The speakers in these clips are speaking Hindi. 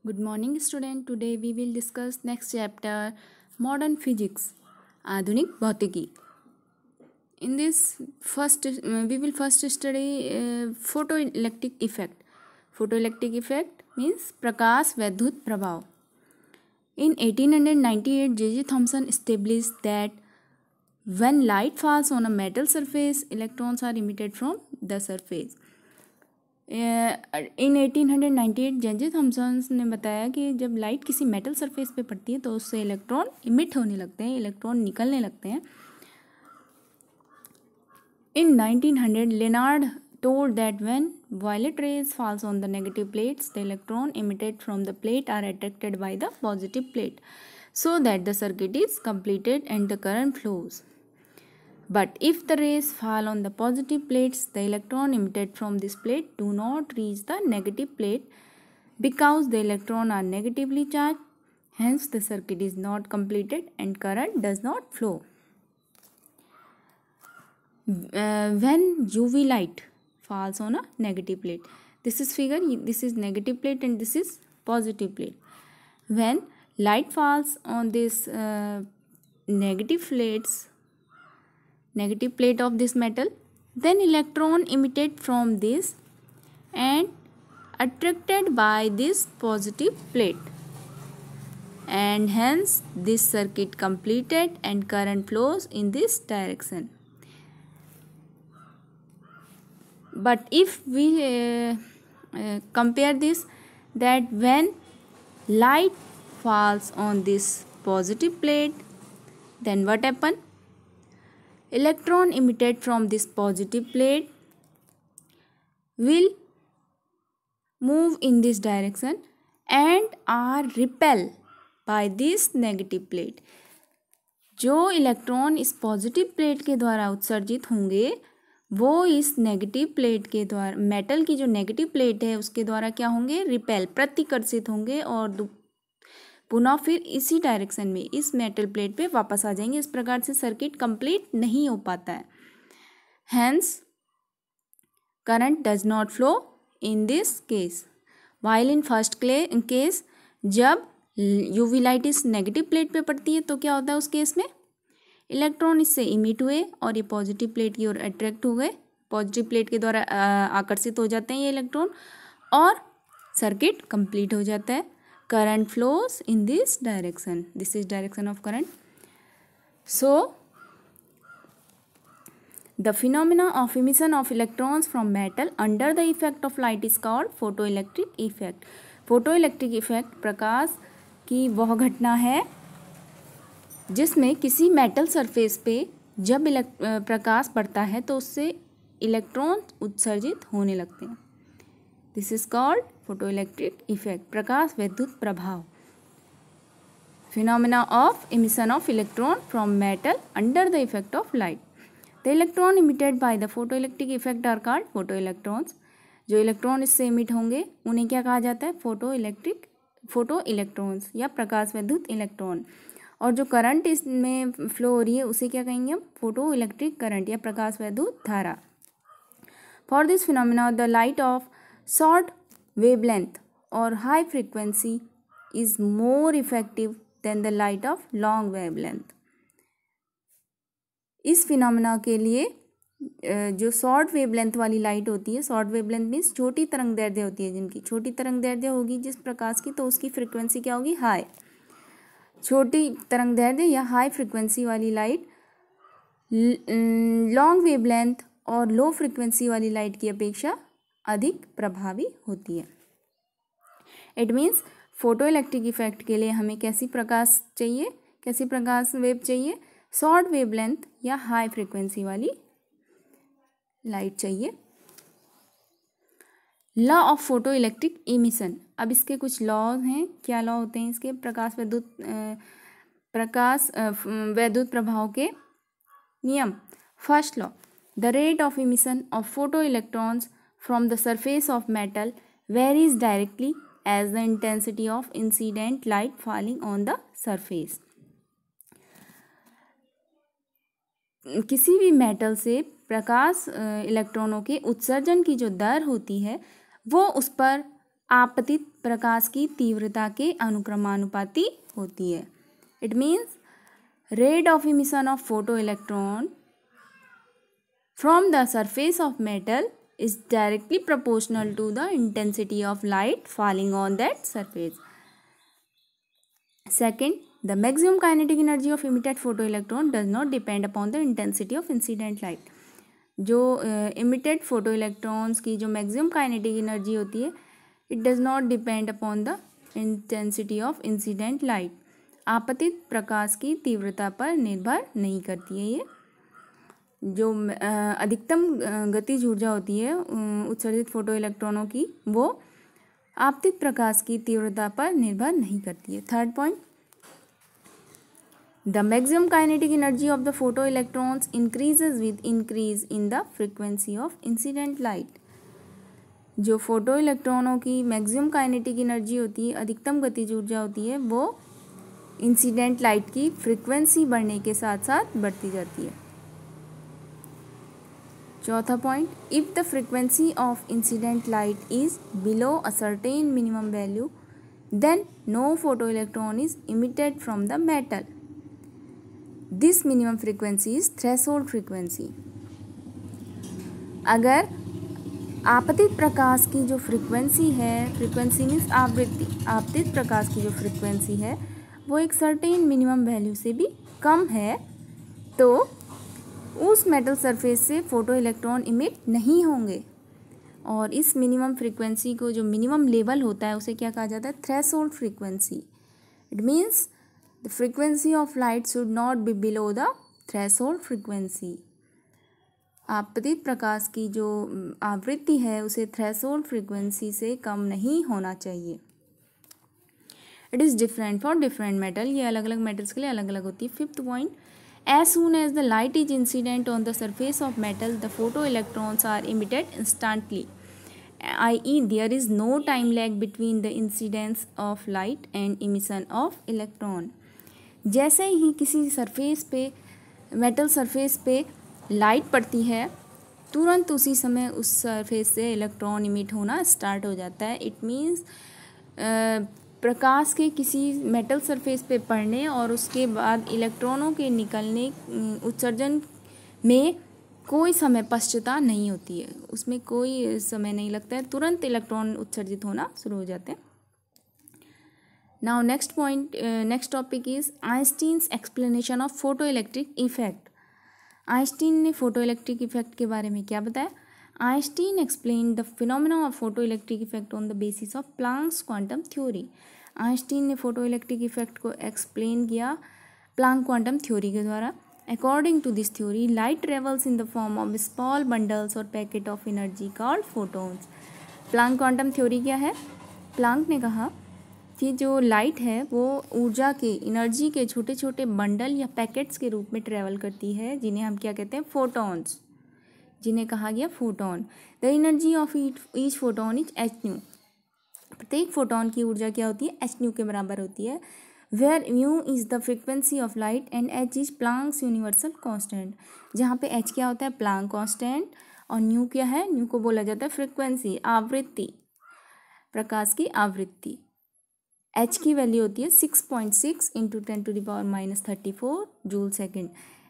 Good morning, student. Today we will discuss next chapter, modern physics, आधुनिक भौतिकी. In this we will first study photoelectric effect. Photoelectric effect means प्रकाश वैद्युत प्रभाव. In 1898, J.J. Thomson established that when light falls on a metal surface, electrons are emitted from the surface. In 1898 J Thomson ने बताया कि जब लाइट किसी मेटल सरफेस पे पड़ती है तो उससे इलेक्ट्रॉन इमिट होने लगते हैं, इलेक्ट्रॉन निकलने लगते हैं. इन 1900 Lennard told that when violet rays falls on the negative plates, the electron emitted from the plate are attracted by the positive plate, so that the circuit is completed and the current flows. But if the rays fall on the positive plates, the electron emitted from this plate do not reach the negative plate because the electrons are negatively charged. Hence, the circuit is not completed and current does not flow. When UV light falls on a negative plate, this is figure, this is negative plate and this is positive plate. When light falls on this negative plate of this metal, then electron emitted from this and attracted by this positive plate, and hence this circuit completed and current flows in this direction. But if we compare this, that when light falls on this positive plate, then what happen? Electron emitted from this positive plate will move in this direction and are repelled by this negative plate. जो इलेक्ट्रॉन इस पॉजिटिव प्लेट के द्वारा उत्सर्जित होंगे वो इस नेगेटिव प्लेट के द्वारा, मेटल की जो नेगेटिव प्लेट है उसके द्वारा क्या होंगे? रिपेल, प्रतिकर्षित होंगे और पुनः फिर इसी डायरेक्शन में इस मेटल प्लेट पे वापस आ जाएंगे. इस प्रकार से सर्किट कंप्लीट नहीं हो पाता है. Hence current does not flow in this case. While in first case, जब यूवी लाइट इस नेगेटिव प्लेट पे पड़ती है तो क्या होता है? उस केस में इलेक्ट्रॉन इससे इमिट हुए और ये पॉजिटिव प्लेट की ओर अट्रैक्ट हो गए, पॉजिटिव प्लेट के द्वारा आकर्षित हो जाते हैं ये इलेक्ट्रॉन और सर्किट कंप्लीट हो जाता है. Current flows in this direction. This is direction of current. So, the phenomena of emission of electrons from metal under the effect of light is called photoelectric effect. Photoelectric effect प्रकाश की वह घटना है जिसमें किसी मेटल सरफेस पे जब प्रकाश पड़ता है तो उससे इलेक्ट्रॉन उत्सर्जित होने लगते हैं. This is called photoelectric effect. प्रकाश वैद्युत प्रभाव. Phenomena of emission of electron from metal under the effect of light. The electron emitted by the photoelectric effect are called photoelectrons. जो इलेक्ट्रॉन इससे इमिट होंगे उन्हें क्या कहा जाता है? फोटो इलेक्ट्रॉन्स या प्रकाश वैद्युत इलेक्ट्रॉन. और जो करंट इसमें फ्लो हो रही है उसे क्या कहेंगे हम? फोटो इलेक्ट्रिक करंट या प्रकाश वैद्युत धारा. For this phenomena, the light of short wavelength or high frequency is more effective than the light of long wavelength. इस फिनोमेना के लिए जो शॉर्ट वेवलेंथ वाली लाइट होती है, शॉर्ट वेवलेंथ मीन्स छोटी तरंग दैर्ध्य होती है, जिनकी छोटी तरंग दैर्ध्य होगी जिस प्रकाश की तो उसकी फ्रिक्वेंसी क्या होगी? हाई. छोटी तरंग दैर्ध्य या हाई फ्रिक्वेंसी वाली लाइट लॉन्ग वेवलेंथ और लो फ्रिक्वेंसी वाली लाइट की अपेक्षा अधिक प्रभावी होती है. It means photo electric effect के लिए हमें कैसी प्रकाश चाहिए, कैसी प्रकाश वेव चाहिए? शॉर्ट वेवलेंथ या हाई फ्रिक्वेंसी वाली लाइट चाहिए. Law of photo electric emission. अब इसके कुछ लॉज हैं. क्या लॉ होते हैं इसके? प्रकाश वैद्युत प्रभाव के नियम. First law, the rate of emission of photo electrons from the surface of metal varies directly as the intensity of incident light falling on the surface. किसी भी मेटल से प्रकाश इलेक्ट्रॉनों के उत्सर्जन की जो दर होती है वो उस पर आपतित प्रकाश की तीव्रता के अनुक्रमानुपाती होती है। It means rate of emission of photo electron from the surface of metal is directly proportional to the intensity of light falling on that surface. Second, the maximum kinetic energy of emitted photoelectron does not depend upon the intensity of incident light. जो emitted photoelectrons की जो maximum kinetic energy होती है, it does not depend upon the intensity of incident light. आपतित प्रकाश की तीव्रता पर निर्भर नहीं करती है। ये जो अधिकतम गतिज ऊर्जा होती है उत्सर्जित फोटो इलेक्ट्रॉनों की, वो आपतित प्रकाश की तीव्रता पर निर्भर नहीं करती है। Third point, the maximum kinetic energy of the photo electrons increases with increase in the frequency of incident light. जो फोटो इलेक्ट्रॉनों की मैक्सिमम काइनेटिक एनर्जी होती है, अधिकतम गतिज ऊर्जा होती है, वो इंसिडेंट लाइट की फ्रीक्वेंसी बढ़ने के साथ साथ बढ़ती जाती है। चौथा point, if the frequency of incident light is below a certain minimum value then no photo electron is emitted from the metal. This minimum frequency is threshold frequency. अगर आपतित प्रकाश की जो फ्रीक्वेंसी है, फ्रीक्वेंसी मीन्स आवृत्ति, आपतित प्रकाश की जो फ्रीक्वेंसी है वो एक सर्टेन मिनिमम वैल्यू से भी कम है, तो उस मेटल सरफेस से फोटो इलेक्ट्रॉन इमिट नहीं होंगे। और इस मिनिमम फ्रीक्वेंसी को, जो मिनिमम लेवल होता है, उसे क्या कहा जाता है? Threshold frequency. It means the frequency of light should not be below the threshold frequency. आपतित प्रकाश की जो आवृत्ति है उसे थ्रेशोल्ड फ्रीक्वेंसी से कम नहीं होना चाहिए। It is different for different metal. ये अलग अलग मेटल्स के लिए अलग अलग होती है। Fifth point, as soon as the light is incident on the surface of metal, the photoelectrons are emitted instantly, i.e. there is no time lag between the incidence of light and emission of electron. जैसे ही किसी सरफेस पे, मेटल सरफेस पे लाइट पड़ती है, तुरंत उसी समय उस सरफेस से इलेक्ट्रॉन इमिट होना स्टार्ट हो जाता है। इट मीन्स प्रकाश के किसी मेटल सरफेस पे पड़ने और उसके बाद इलेक्ट्रॉनों के निकलने, उत्सर्जन में कोई समय पश्चाता नहीं होती है, उसमें कोई समय नहीं लगता है, तुरंत इलेक्ट्रॉन उत्सर्जित होना शुरू हो जाते हैं। Now next point, next topic is Einstein's explanation of photo electric effect. Einstein ने फोटो इलेक्ट्रिक इफेक्ट के बारे में क्या बताया? Einstein explained the phenomena of photoelectric effect on the basis of Planck's quantum theory. Einstein ने फोटोइलेक्ट्रिक इफेक्ट को एक्सप्लेन किया प्लांक क्वांटम थ्योरी के द्वारा। According to this theory, light travels in the form of small bundles और packet of energy called photons. Planck quantum theory क्या है? प्लांक ने कहा कि जो लाइट है वो ऊर्जा के, एनर्जी के छोटे छोटे बंडल या पैकेट्स के रूप में ट्रेवल करती है, जिन्हें हम क्या कहते हैं? फोटॉन्स, जिन्हें कहा गया photon. The energy of each photon is h nu। प्रत्येक फोटोन की ऊर्जा क्या होती है? h nu के बराबर होती है। Where mu is the frequency of light and h is Planck's universal constant. जहाँ पे h क्या होता है? प्लांक कांस्टेंट, और न्यू क्या है? न्यू को बोला जाता है फ्रीक्वेंसी, आवृत्ति, प्रकाश की आवृत्ति। h की वैल्यू होती है 6.6 into 10⁻⁻34 joule second.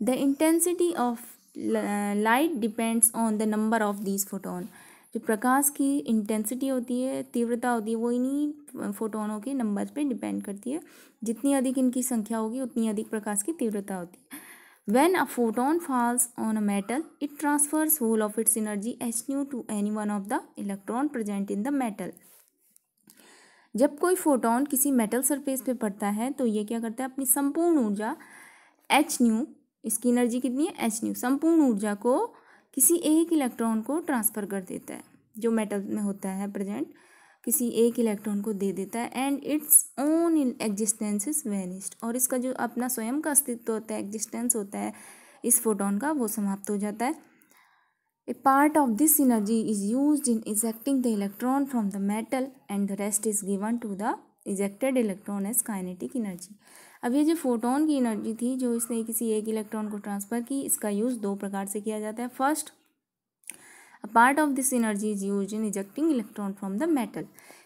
The intensity of light depends on the number of these photon. जो प्रकाश की इंटेंसिटी होती है, तीव्रता होती है, वो इन्हीं फोटोनों के नंबर पे डिपेंड करती है। जितनी अधिक इनकी संख्या होगी उतनी अधिक प्रकाश की तीव्रता होती है। When a photon falls on a metal, it transfers whole of its energy h nu to any one of the electron present in the metal. जब कोई फोटोन किसी मेटल सरफेस पे पड़ता है तो ये क्या करता है? अपनी संपूर्ण ऊर्जा h nu, इसकी एनर्जी कितनी है? h nu, संपूर्ण ऊर्जा को किसी एक इलेक्ट्रॉन को ट्रांसफ़र कर देता है, जो मेटल में होता है प्रेजेंट, किसी एक इलेक्ट्रॉन को दे देता है। And its own existence is vanished, और इसका जो अपना स्वयं का अस्तित्व होता है, एग्जिस्टेंस होता है इस फोटोन का, वो समाप्त हो जाता है। A part of this energy is used in ejecting the electron from the metal and the rest is given to the ejected electron as kinetic energy. अब ये जो फोटोन की एनर्जी थी जो इसने किसी एक इलेक्ट्रॉन को ट्रांसफ़र की, इसका यूज़ दो प्रकार से किया जाता है। First, a part of this energy is used in ejecting electron from the metal.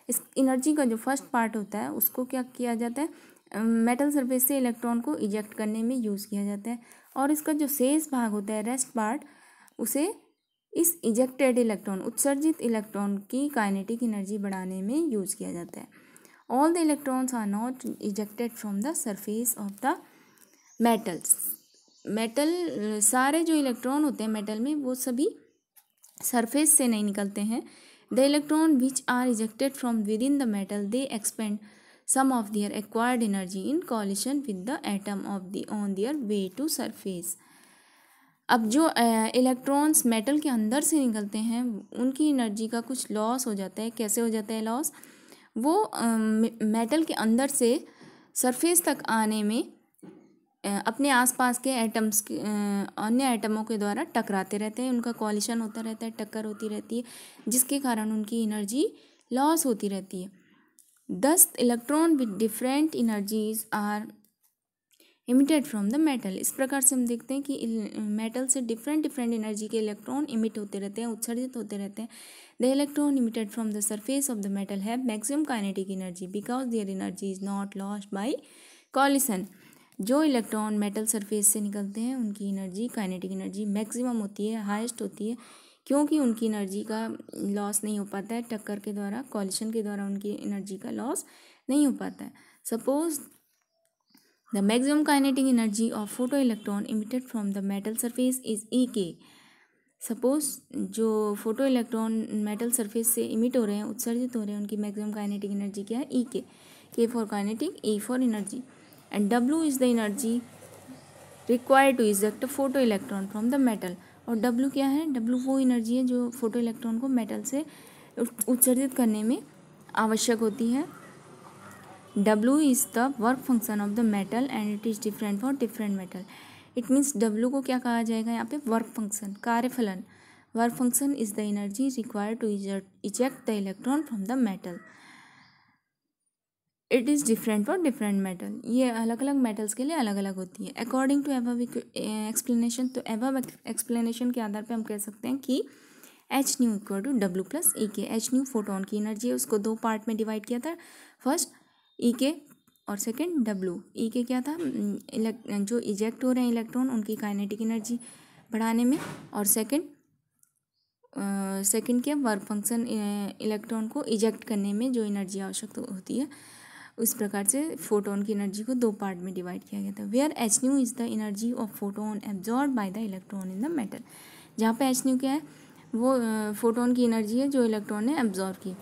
इस एनर्जी का जो फर्स्ट पार्ट होता है उसको क्या किया जाता है, मेटल सरफेस से इलेक्ट्रॉन को इजेक्ट करने में यूज़ किया जाता है, और इसका जो शेष भाग होता है रेस्ट पार्ट, उसे इस इजेक्टेड इलेक्ट्रॉन उत्सर्जित इलेक्ट्रॉन की काइनेटिक एनर्जी बढ़ाने में यूज़ किया जाता है। All the electrons are not ejected from the surface of the metals. Metal सारे जो इलेक्ट्रॉन होते हैं मेटल में वो सभी सरफेस से नहीं निकलते हैं। The electron which are ejected from within the metal they expend some of their acquired energy in collision with the atom on their way to surface। अब जो इलेक्ट्रॉन्स मेटल के अंदर से निकलते हैं उनकी एनर्जी का कुछ लॉस हो जाता है। कैसे हो जाता है लॉस? वो मेटल के अंदर से सरफेस तक आने में अपने आसपास के एटम्स के अन्य एटमों के द्वारा टकराते रहते हैं, उनका कॉलिशन होता रहता है, टक्कर होती रहती है, जिसके कारण उनकी एनर्जी लॉस होती रहती है। Thus, electron with different energies are emitted from the metal। इस प्रकार से हम देखते हैं कि मेटल से डिफरेंट एनर्जी के इलेक्ट्रॉन इमिट होते रहते हैं, उत्सर्जित होते रहते हैं। The electron emitted from the surface of the metal have maximum kinetic energy because their energy is not lost by coalition. जो इलेक्ट्रॉन मेटल सरफेस से निकलते हैं उनकी एनर्जी काइनेटिक एनर्जी मैक्सिमम होती है, हाईएस्ट होती है, क्योंकि उनकी एनर्जी का लॉस नहीं हो पाता है टक्कर के द्वारा, कॉलिशन के द्वारा उनकी एनर्जी का लॉस नहीं हो पाता है। Suppose the maximum kinetic energy of photo electron emitted from the metal surface is E_k। Suppose जो फोटो इलेक्ट्रॉन मेटल सरफेस से इमिट हो रहे हैं, उत्सर्जित हो रहे हैं, उनकी मैक्सिमम काइनेटिक एनर्जी क्या है? E_k। K for kinetic, E for energy, and W is the energy required to eject photo electron from the metal. और W क्या है? W वो एनर्जी है जो फोटो इलेक्ट्रॉन को मेटल से उत्सर्जित करने में आवश्यक होती है। W is the work function of the metal and it is different for different metal. It means W को क्या कहा जाएगा यहाँ पे? वर्क फंक्शन, कार्यफलन। Work function is the energy required to eject the electron from the metal. It is different for different metal. ये अलग अलग मेटल्स के लिए अलग अलग होती है। अकॉर्डिंग टू एबव एक्सप्लेनेशन, तो एबव एक्सप्लेनेशन के आधार पे हम कह सकते हैं कि h nu equal to W plus E_k। H nu photon की एनर्जी है, उसको दो पार्ट में डिवाइड किया था, फर्स्ट E_k और सेकंड W। E_k क्या था? जो इजेक्ट हो रहे हैं इलेक्ट्रॉन उनकी काइनेटिक एनर्जी बढ़ाने में, और सेकंड क्या? वर्क फंक्शन, इलेक्ट्रॉन को इजेक्ट करने में जो एनर्जी आवश्यक होती है। उस प्रकार से फोटोन की एनर्जी को दो पार्ट में डिवाइड किया गया था। Where h nu is the energy of photon absorb by the electron in the metal. जहाँ पे एच न्यू क्या है? वो फोटोन की एनर्जी है जो इलेक्ट्रॉन ने एब्जॉर्ब की।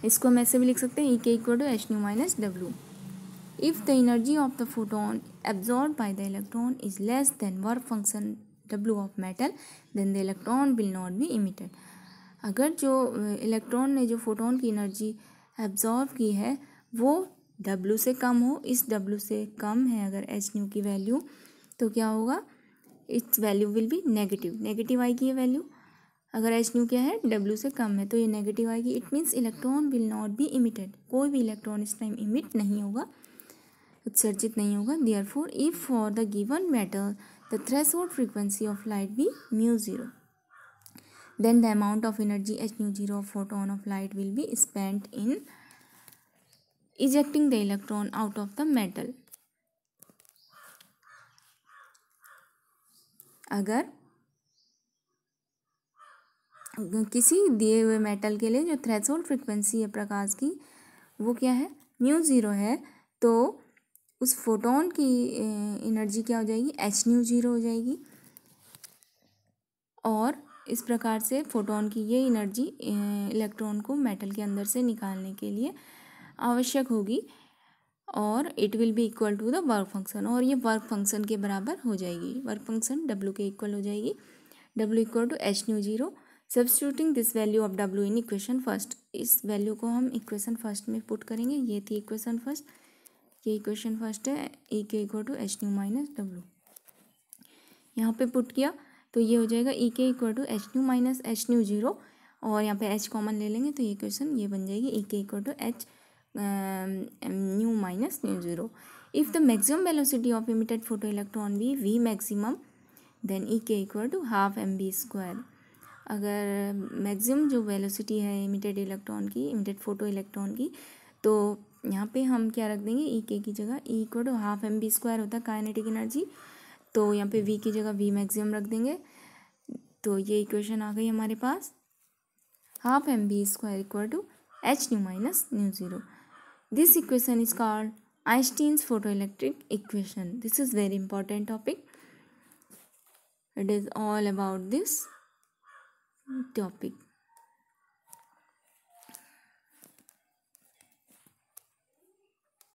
इसको हम ऐसे भी लिख सकते हैं, E_k equal to h nu minus W। If the energy of the photon absorb by the electron is less than work function W of metal then the electron will not be emitted. अगर जो इलेक्ट्रॉन ने जो फोटोन की एनर्जी एब्जॉर्ब की है वो W से कम हो, इस W से कम है अगर एच न्यू की वैल्यू, तो क्या होगा? It's value will be negative, negative आएगी ये वैल्यू। अगर एच न्यू क्या है? W से कम है तो ये नेगेटिव आएगी। It means electron will not be emitted, कोई भी इलेक्ट्रॉन इस टाइम इमिट नहीं होगा, उत्सर्जित नहीं होगा। Therefore if for the given metal the threshold frequency of light be μ0, then the amount of energy h nu 0 of photon of light will be spent in ejecting the electron out of the metal। अगर किसी दिए हुए मेटल के लिए जो थ्रेशोल्ड फ्रीक्वेंसी है प्रकाश की वो क्या है? μ0 है, तो उस फोटोन की एनर्जी क्या हो जाएगी? h nu 0 हो जाएगी। और इस प्रकार से फोटोन की ये एनर्जी इलेक्ट्रॉन को मेटल के अंदर से निकालने के लिए आवश्यक होगी, और it will be equal to the work function, और ये वर्क फंक्शन के बराबर हो जाएगी। वर्क फंक्शन W के इक्वल हो जाएगी, W equal to h nu 0। Substituting this value of W in equation first, इस वैल्यू को हम इक्वेशन फर्स्ट में पुट करेंगे। ये थी इक्वेशन फर्स्ट, ये इक्वेशन फर्स्ट है, E_k equal to h nu minus W। यहाँ पे पुट किया तो ये हो जाएगा E_k equal to h nu minus h nu 0, और यहाँ पे h कॉमन ले लेंगे तो ये इक्वेशन ये बन जाएगी E_k equal to h nu minus nu 0। If the maximum velocity of emitted photo electron be V maximum then E_k equal to half mv square. अगर मैक्सिमम जो वेलोसिटी है इमिटेड इलेक्ट्रॉन की, इमिटेड फोटो इलेक्ट्रॉन की, तो यहाँ पे हम क्या रख देंगे, ई के की जगह E equal to half m v square होता है काइनेटिक एनर्जी, तो यहाँ पे वी की जगह वी मैक्सिमम रख देंगे। तो ये इक्वेशन आ गई हमारे पास, half m v square equal to h nu minus nu zero. This equation is called Einstein's photoelectric equation. This is very important topic. It is all about this topic.